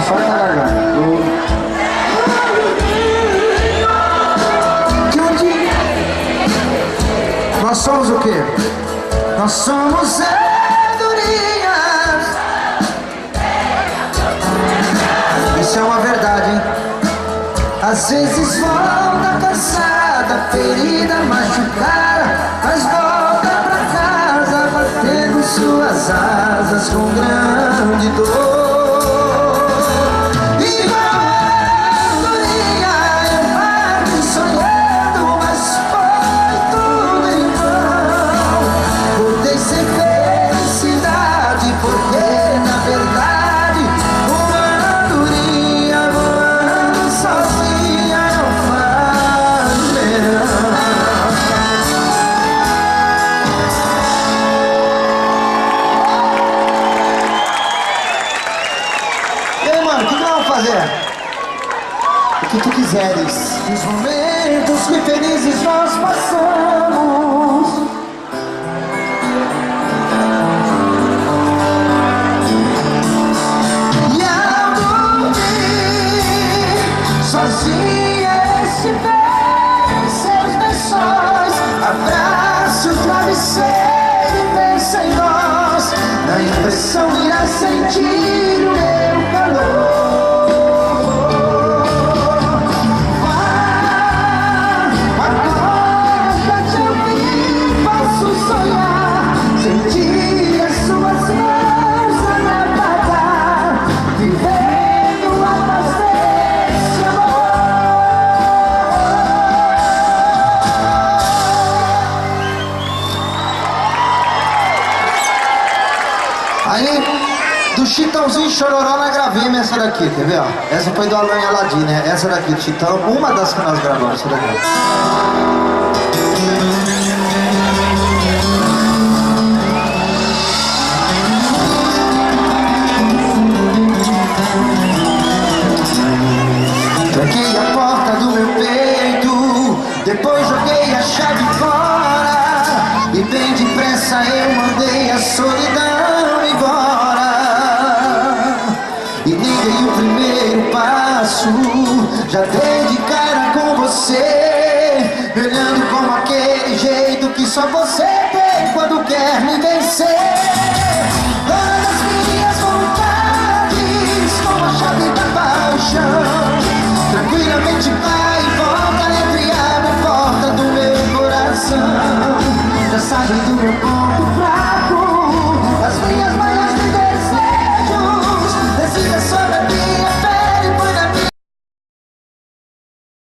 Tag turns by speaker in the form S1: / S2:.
S1: forte na garganta. Nós somos o quê? Nós somos andorinhas. Isso é uma verdade, hein? Às vezes volta cansada, ferida, machucada, mas volta pra casa batendo suas asas com grande dor. O que tu quiseres. Os momentos que felizes nós passamos, e ao dormir sozinha estiver em seus lençóis, abraço o travesseiro e pensa em nós. Na impressão irá sentir o meu calor. Aí, do Chitãozinho e Chororó nós gravamos essa daqui, quer ver? Ó? Essa foi do Alan e Aladim, né? Essa daqui do Chitão, uma das que nós gravamos, essa daqui. Tranquei a porta do meu peito, depois joguei a chave fora, e bem depressa eu mandei a solidão embora. E nem dei o primeiro passo, já dei de cara com você, olhando com aquele jeito que só você tem quando quer me vencer.